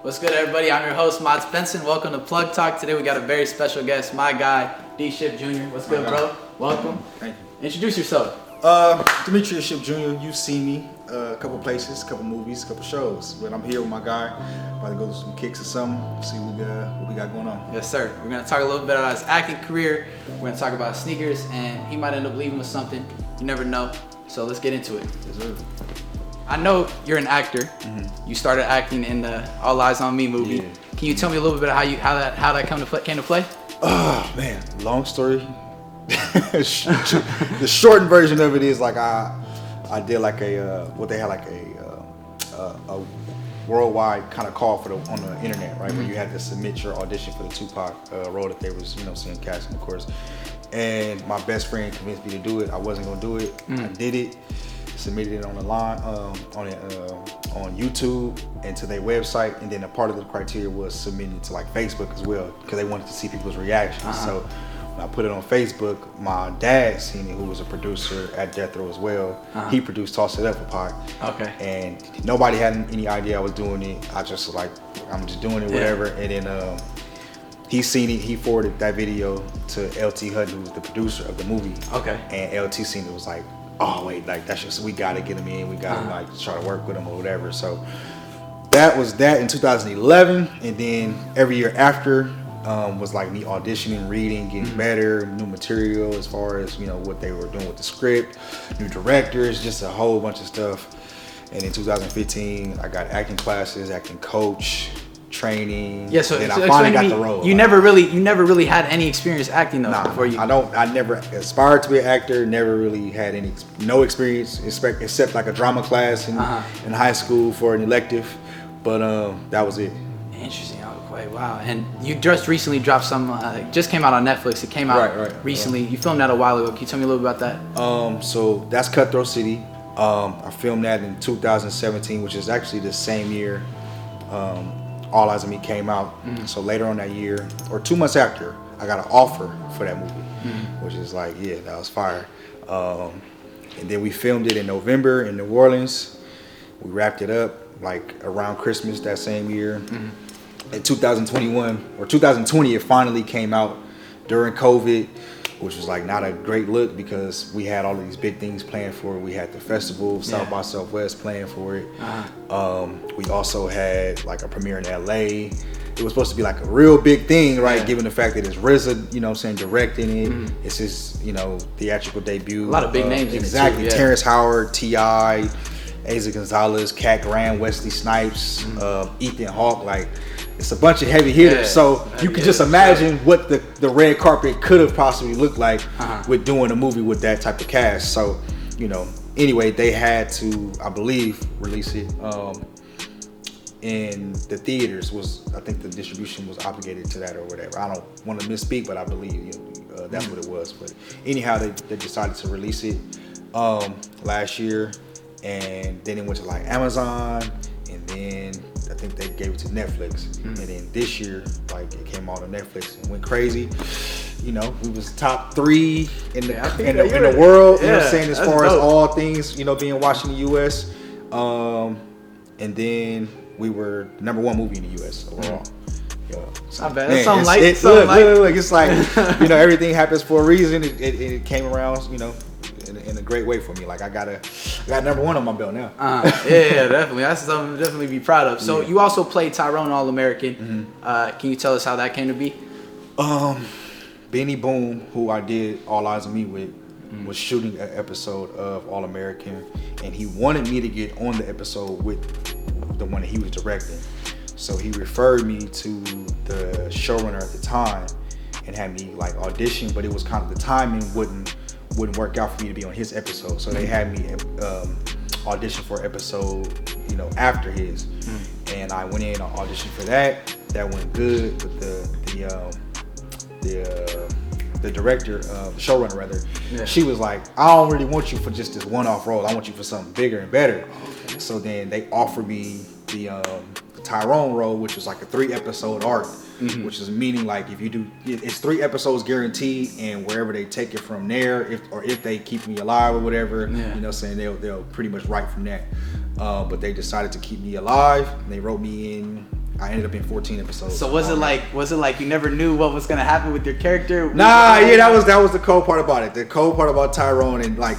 What's good, everybody? I'm your host, Matts Benson. Welcome to Plug Talk. Today we got a very special guest, my guy, D. Shipp Jr. What's good, bro? Welcome. Thank you. Introduce yourself. Demetrius Shipp Jr. You've seen me a couple places, a couple movies, a couple shows, but I'm here with my guy. About to go through some kicks or something. See what we got going on. Yes, sir. We're gonna talk a little bit about his acting career. We're gonna talk about sneakers, and he might end up leaving with something. You never know. So let's get into it. Yes, sir. I know you're an actor. Mm-hmm. You started acting in the All Eyez on Me movie. Yeah. Can you tell me a little bit about how that came to play? Oh man, long story. The shortened version of it is like I did like they had like a worldwide kind of call on the internet, right? Mm-hmm. Where you had to submit your audition for the Tupac role that they was seeing casting, of course. And my best friend convinced me to do it. I wasn't gonna do it. Mm-hmm. I did it. Submitted it on the line on YouTube and to their website, and then a part of the criteria was submitting to like Facebook as well because they wanted to see people's reactions. Uh-huh. So when I put it on Facebook, my dad seen it, who was a producer at Death Row as well. Uh-huh. He produced Toss It Up for Pac. Okay. And nobody had any idea I was doing it. I just was like, I'm just doing it, whatever. And then he seen it. He forwarded that video to LT Hutton, who was the producer of the movie. Okay. And LT seen it, was like, oh wait, like that's just, we gotta get him in. We gotta like try to work with him or whatever. So that was that in 2011, and then every year after was like me auditioning, reading, getting better, new material as far as what they were doing with the script, new directors, just a whole bunch of stuff. And in 2015, I got acting classes, acting coach, training. Yeah, so I finally got the role. You never really had any experience acting though before you. I never aspired to be an actor. Never really had no experience except like a drama class in high school for an elective. But that was it. Interesting. Okay, wow. And you just recently dropped some. Just came out on Netflix. It came out recently. You filmed that a while ago. Can you tell me a little about that? So that's Cutthroat City. I filmed that in 2017, which is actually the same year All Eyez on Me came out. Mm-hmm. So later on that year, or 2 months after, I got an offer for that movie, which is like, yeah, that was fire. And then we filmed it in November in New Orleans. We wrapped it up like around Christmas that same year. Mm-hmm. In 2020, it finally came out during COVID, which was like not a great look because we had all of these big things planned for it. We had the festival, South by Southwest, planned for it. We also had like a premiere in LA. It was supposed to be like a real big thing, right? Given the fact that it's RZA, directing it. Mm-hmm. It's his, theatrical debut. A lot of big names. Exactly. In it too, Terrence Howard, T.I., Asa Gonzalez, Cat Grant, Wesley Snipes, Ethan Hawke, like. It's a bunch of heavy hitters, so you can just imagine what the red carpet could have possibly looked like with doing a movie with that type of cast. So, anyway, they had to, I believe, release it in the theaters. I think the distribution was obligated to that or whatever. I don't want to misspeak, but I believe that's what it was. But anyhow, they decided to release it last year, and then it went to like Amazon, and then I think they gave it to Netflix. And then this year, like it came out on Netflix and went crazy. We was top 3 in the world, you know what I'm saying, as far as all things, being watched in the US. And then we were the number 1 movie in the US overall. So, not bad. That's something look, it's like, everything happens for a reason. It came around, in a great way for me. Like I got number 1 on my belt now. Yeah, definitely. That's something to definitely be proud of. So you also played Tyrone All American. Mm-hmm. Can you tell us how that came to be? Benny Boom, who I did All Eyez on Me with, was shooting an episode of All American, and he wanted me to get on the episode with the one that he was directing. So he referred me to the showrunner at the time and had me like audition, but it was kind of the timing wouldn't work out for me to be on his episode. So they had me audition for an episode, after his. And I went in and auditioned for that. That went good, but the director, the showrunner rather, she was like, I don't really want you for just this one-off role. I want you for something bigger and better. Okay. So then they offered me the Tyrone role, which was like a 3-episode arc. Mm-hmm. Which is meaning like if you do, it's 3 episodes guaranteed, and wherever they take it from there, if they keep me alive or whatever, saying they'll pretty much write from that. But they decided to keep me alive, and they wrote me in I ended up in 14 episodes. So was it like you never knew what was gonna happen with your character? Nah, yeah, that was the cool part about it. The cool part about Tyrone and like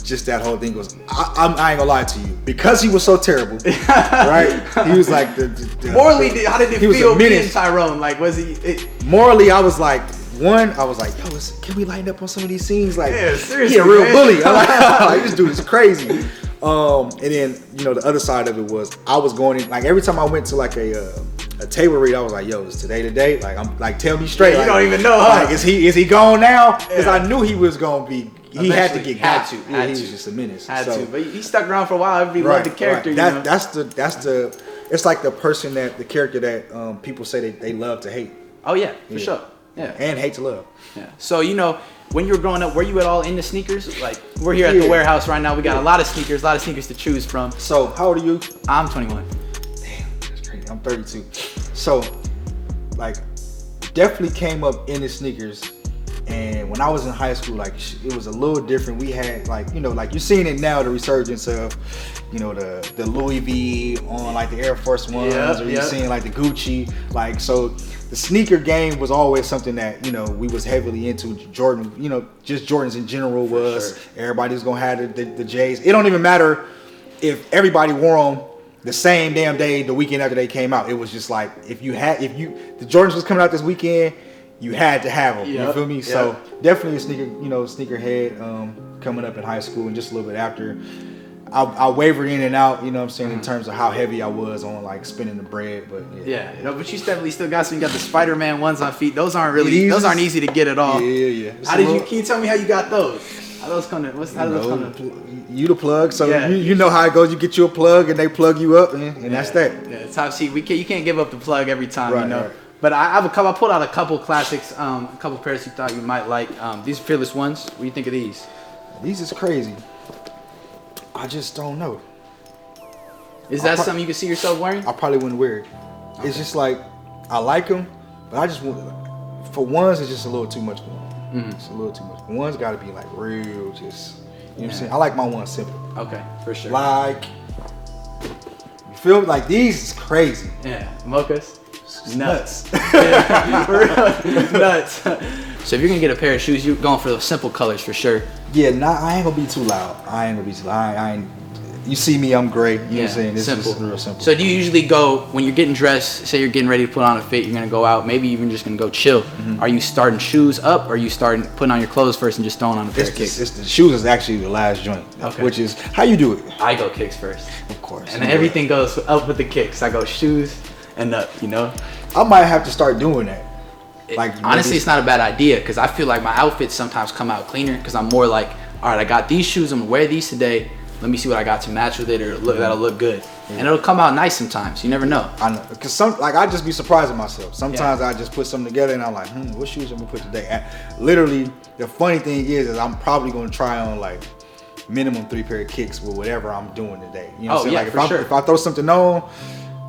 just that whole thing was, I ain't gonna lie to you, because he was so terrible, right? He was like morally, how did it feel being Tyrone? Like, was he? Morally, I was like, yo, can we lighten up on some of these scenes? Like, yeah, seriously, he a real bully. I'm like, this dude is crazy. And then, you know, the other side of it was, I was going in, like, every time I went to like a table read, I was like, yo, is today the day? Like, I'm like, tell me straight. Yeah, you like, don't even know, huh? Like, is he gone now? Because I knew he was gonna be. He had to get got. He was just a menace. But he stuck around for a while. Everybody loved the character. Right. You know? That's the. It's like the character that people say they love to hate. Oh yeah, for sure. Yeah. And hate to love. Yeah. So, you know, when you were growing up, were you at all into sneakers? Like, we're here at the warehouse right now. We got a lot of sneakers to choose from. So, how old are you? I'm 21. Damn, that's crazy. I'm 32. So, like, definitely came up into sneakers. And when I was in high school, like, it was a little different. We had, like, you know, like, you're seeing it now, the resurgence of, you know, the Louis V on, like, the Air Force Ones, or you're seeing, like, the Gucci. Like, so the sneaker game was always something that, you know, we was heavily into. Jordan, you know, just Jordans in general was. Sure. Everybody was going to have the J's. It don't even matter if everybody wore them the same damn day, the weekend after they came out. It was just like, the Jordans was coming out this weekend, you had to have them. You feel me? So definitely a sneakerhead coming up in high school, and just a little bit after. I wavered in and out, you know what I'm saying, in terms of how heavy I was on like spending the bread, but you know, but you definitely still got some. You got the Spider-Man ones on feet. Those aren't easy to get at all. Yeah. Can you tell me how you got those? How those come to? You the plug, so you know how it goes. You get you a plug, and they plug you up, and that's that. Yeah, it's how you can't give up the plug every time, you know. Right. But I pulled out a couple classics, a couple pairs you thought you might like. These are Fearless ones. What do you think of these? These is crazy. I just don't know. Is that something you can see yourself wearing? I probably wouldn't wear it. Okay. It's just like, I like them, but I just want, for ones, it's just a little too much for them. Mm-hmm. It's a little too much. Ones got to be like real, just, you know what I'm saying? I like my ones simple. Okay, for sure. Like, you feel me? Like, these is crazy. Yeah, mochas. Nuts. Yeah, for real. Nuts. So if you're gonna get a pair of shoes, you're going for those simple colors for sure. Yeah, I ain't gonna be too loud. You see me, I'm gray. You know what I'm saying? This is real simple. So do you usually go, when you're getting dressed, say you're getting ready to put on a fit, you're gonna go out, maybe even just gonna go chill. Mm-hmm. Are you starting shoes up, or are you putting on your clothes first and just throwing on a pair of kicks? The shoes is actually the last joint, which is, how you do it? I go kicks first. Of course. And then everything goes up with the kicks. I go shoes and up, you know? I might have to start doing that. Honestly, it's not a bad idea, because I feel like my outfits sometimes come out cleaner, because I'm more like, all right, I got these shoes, I'm gonna wear these today. Let me see what I got to match with it, or that'll look good. Yeah. And it'll come out nice sometimes. You never know. I know, because I just be surprising myself. Sometimes I just put something together and I'm like, what shoes am I gonna put today? And literally, the funny thing is I'm probably gonna try on like minimum 3 pair of kicks with whatever I'm doing today. You know what I'm saying? Like if I throw something on,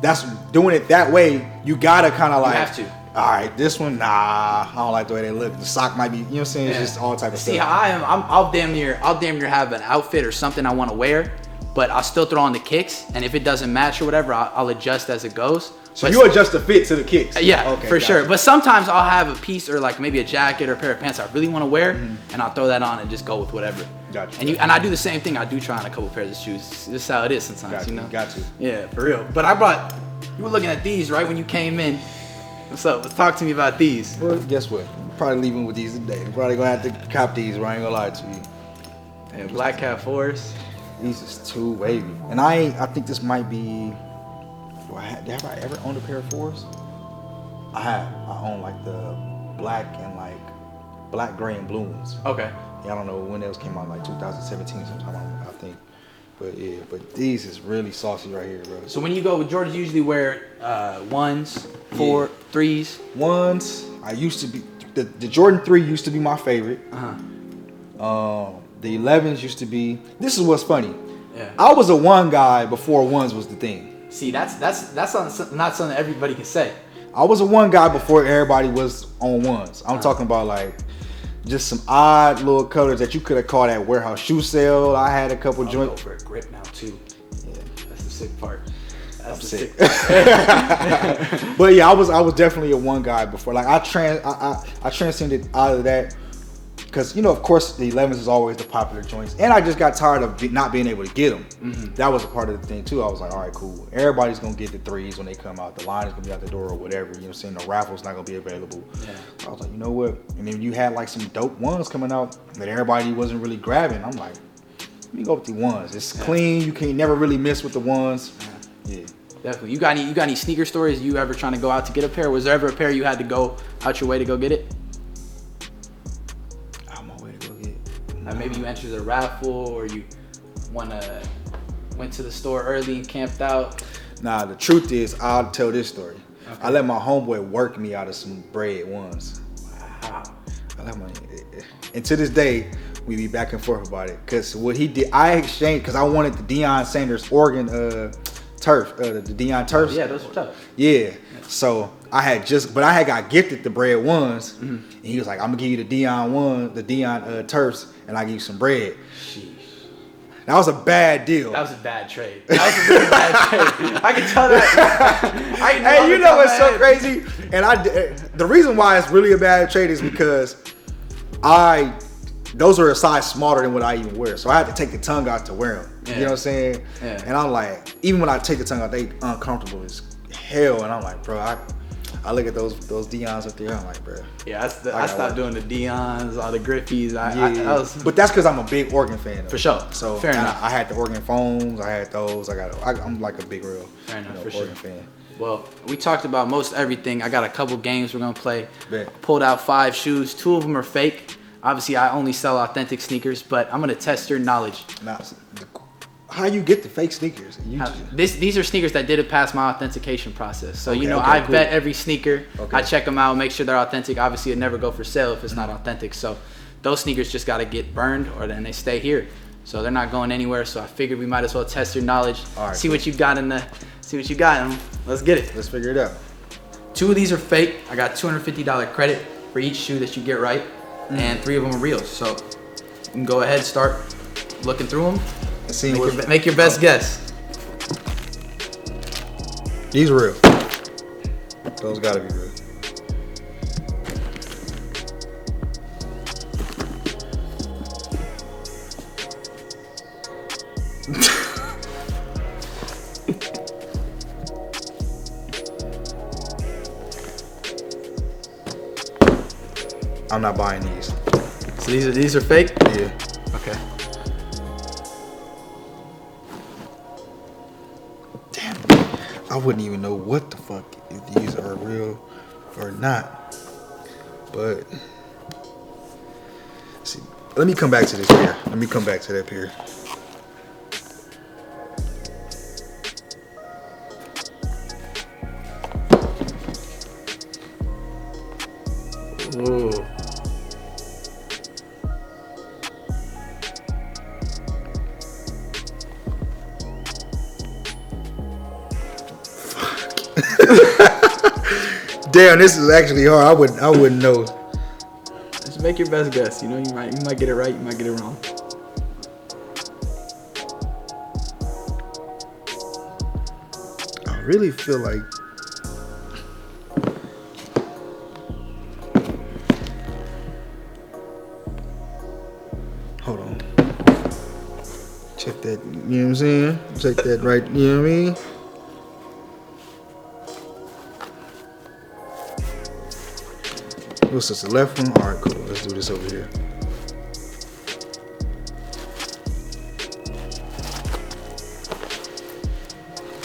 that's doing it that way. You gotta kind of like. You have to. All right, this one, I don't like the way they look. The sock might be, you know what I'm saying? It's just all type of stuff. See how I am? I'll damn near have an outfit or something I want to wear, but I'll still throw on the kicks, and if it doesn't match or whatever, I'll adjust as it goes. So you adjust the fit to the kicks? Yeah, okay, for sure. But sometimes I'll have a piece, or like maybe a jacket or a pair of pants I really want to wear, and I'll throw that on and just go with whatever. Gotcha. And I do the same thing. I do try on a couple pairs of shoes. This is how it is sometimes, you know? Got you. Yeah, for real. But you were looking at these, right, when you came in. What's up? Let's talk to me about these. Well, guess what? I'm probably leaving with these today. I'm probably gonna have to cop these, but I ain't gonna lie to you. And Black Cat 4s. These is too wavy. And I think this might be, have I ever owned a pair of 4s? I have. I own like the black and like black, gray, and blue ones. Okay. Yeah, I don't know when those came out, like 2017 sometime, I think. But yeah, but these is really saucy right here, bro. So when you go with Jordans, you usually wear 1s, 4, 3s? 1s. I used to be, the Jordan 3 used to be my favorite. The 11s used to be, this is what's funny. Yeah. I was a 1 guy before 1s was the thing. See, that's not something everybody can say. I was a 1 guy before everybody was on 1s. I'm talking about like, just some odd little colors that you could have caught at warehouse shoe sale. I had a couple joints. I'll go for a grip now too. Yeah, that's the sick part. I'm sick. But yeah, I was definitely a one guy before. Like I transcended out of that because, you know, of course the 11s is always the popular joints, and I just got tired of not being able to get them. Mm-hmm. That was a part of the thing too. I was like, all right, cool. Everybody's gonna get the 3s when they come out. The line is gonna be out the door or whatever. You know what I'm saying? The raffle's not gonna be available. Yeah. So I was like, you know what? And then you had like some dope ones coming out that everybody wasn't really grabbing. I'm like, let me go with the ones. It's clean. You can't never really miss with the ones. Yeah. Definitely. You got any sneaker stories? You ever trying to go out to get a pair? Was there ever a pair you had to go out your way to go get it? Out my way to go get it. Like maybe you entered a raffle, or you went to the store early and camped out. Nah, the truth is, I'll tell this story. Okay. I let my homeboy work me out of some bread once. Wow. And to this day, we be back and forth about it. Cause what he did, I exchanged, cause I wanted the Deion Sanders Oregon turf, the Deion turfs. Yeah, those are tough. Yeah. So I had got gifted the bread ones, and he was like, "I'm gonna give you the Deion turfs, and I give you some bread." Sheesh. That was a bad deal. That was a bad trade. That was a really bad trade. I can tell that. Hey, you know what's so crazy? And the reason why it's really a bad trade is because those are a size smaller than what I even wear. So I had to take the tongue out to wear them. Yeah. You know what I'm saying? Yeah. And I'm like, even when I take the tongue out, they uncomfortable as hell. And I'm like, bro, I look at those Deons up there. I'm like, bro. Yeah, I stopped doing the Deons, all the Griffies. But that's because I'm a big Oregon fan. Though. For sure. So fair enough. I had the Oregon foams. I had those. I'm like a big real Oregon fan. Well, we talked about most everything. I got a couple games we're gonna play. Bet. Pulled out 5 shoes. 2 of them are fake. Obviously, I only sell authentic sneakers, but I'm gonna test your knowledge. Now, how you get the fake sneakers? These are sneakers that didn't pass my authentication process. So I vet every sneaker. Okay. I check them out, make sure they're authentic. Obviously, it never go for sale if it's not authentic. So those sneakers just gotta get burned, or then they stay here. So they're not going anywhere. So I figured we might as well test your knowledge. All right, see what you got in them. Let's get it. Let's figure it out. 2 of these are fake. I got $250 credit for each shoe that you get right. And 3 of them are real. So you can go ahead, start looking through them. Make your best guess. These are real. Those gotta be real. I'm not buying these. So these are fake? Yeah. Okay. Damn. I wouldn't even know what the fuck if these are real or not. But see, let me come back to this pair. Let me come back to that pair. Ooh. Damn, this is actually hard. I wouldn't know. Just make your best guess. You might get it right, you might get it wrong. I really feel like hold on. Check that, you know what I'm saying? Check that right, you know what I mean? What's this, the left one? All right, cool. Let's do this over here.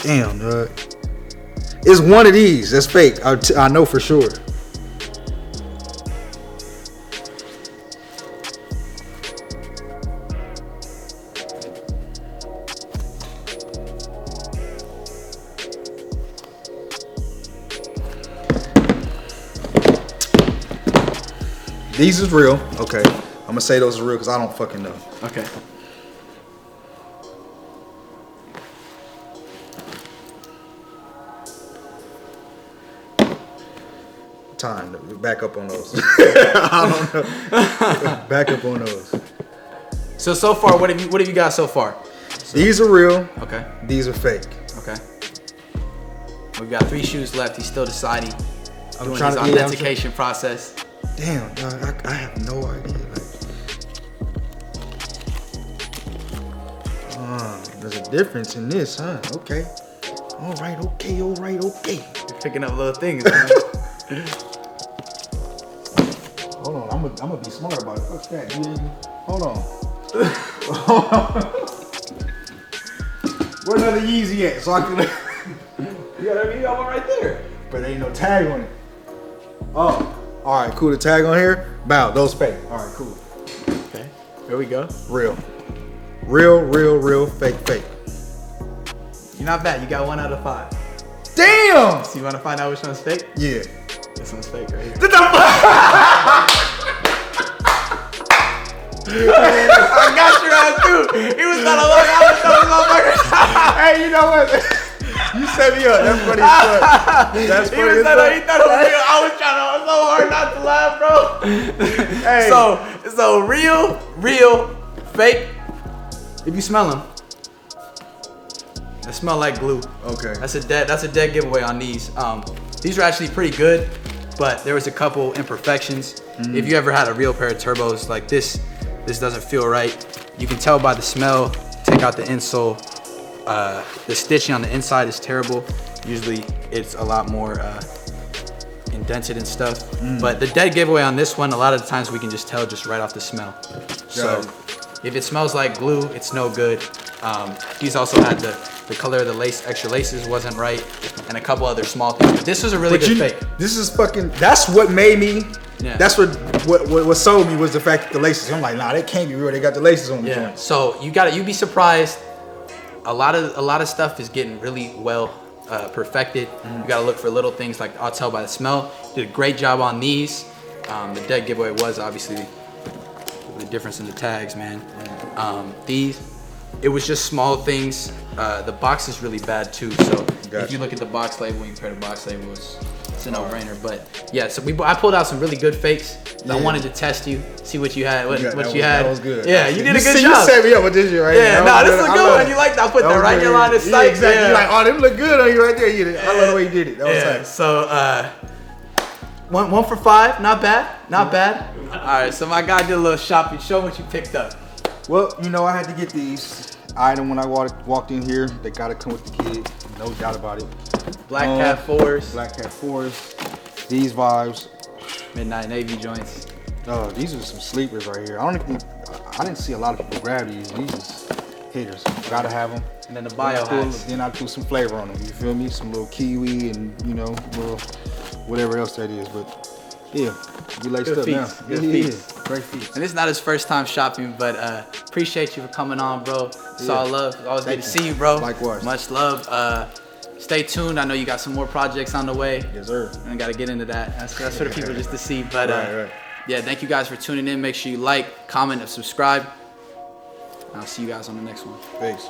Damn, dog. It's one of these. That's fake. I know for sure. These is real. Okay. I'm gonna say those are real because I don't fucking know. Okay. Time. Back up on those. I don't know. Back up on those. So far, what have you got so far? These are real. Okay. These are fake. Okay. We've got 3 shoes left. He's still deciding. Doing his to authentication process. Damn, dog, I have no idea. There's a difference in this, huh? Okay. All right, okay. You're picking up little things, man. Hold on, I'm gonna be smart about it. What's that? Hold on. Where's the Yeezy at? So I can. You got one right there. But there ain't no tag on it. Oh, all right, cool. The tag on here. Bow. Those fake. All right, cool. Okay, here we go. Real, fake. You're not bad. You got 1 out of 5. Damn. So you want to find out which one's fake? Yeah. This one's fake right here. I got your ass too. He was trying to look out of those motherfuckers. Hey, you know what? You set me up. That's funny as fuck. That's funny as fuck. He thought it was real. I was trying so hard not to laugh, bro. Hey. So real, fake. If you smell them, they smell like glue. Okay. That's a dead giveaway on these. These are actually pretty good, but there was a couple imperfections. If you ever had a real pair of turbos like this doesn't feel right. You can tell by the smell. Take out the insole. The stitching on the inside is terrible. Usually it's a lot more indented and stuff. But the dead giveaway on this one, a lot of the times we can just tell just right off the smell. So if it smells like glue, it's no good. He's also had the color of the extra laces wasn't right, and a couple other small things. But this was a really good fake. This is fucking. That's what made me. Yeah. That's what sold me was the fact that the laces. I'm like, nah, they can't be real. They got the laces on the joint. So you'd be surprised. A lot of stuff is getting really well perfected. You gotta look for little things like I'll tell by the smell. Did a great job on these. The dead giveaway was obviously the difference in the tags, man. These, it was just small things. The box is really bad too. So if you look at the box label, you compare the box label, it's a no-brainer. But yeah, so I pulled out some really good fakes. I wanted to test you, see what you had. What you had. That was good. Yeah, you did a good job. You set me up with this shit right here. Yeah, this is a good one. You like that? I put that right in your line of sight. Yeah, exactly. You're like, oh, them look good on you right there. I love the way you did it. That was tight. So, 1 for 5, not bad. All right, so my guy did a little shopping. Show what you picked up. Well, I had to get these item when I walked in here. They gotta come with the kid, no doubt about it. Black Cat 4s. These vibes. Midnight Navy joints. These are some sleepers right here. I didn't see a lot of people grab these. These is hitters. Gotta have them. And then the biopics. Then I put some flavor on them. You feel me? Some little kiwi and little whatever else that is. But yeah, we laced up now. Good feet. Great feet. And this is not his first time shopping, but appreciate you for coming on, bro. It's all love. Always good to see you, bro. Likewise. Much love. Stay tuned. I know you got some more projects on the way. Yes, sir. And I got to get into that. That's for the people just to see. But right. Yeah, thank you guys for tuning in. Make sure you like, comment, and subscribe. I'll see you guys on the next one. Peace.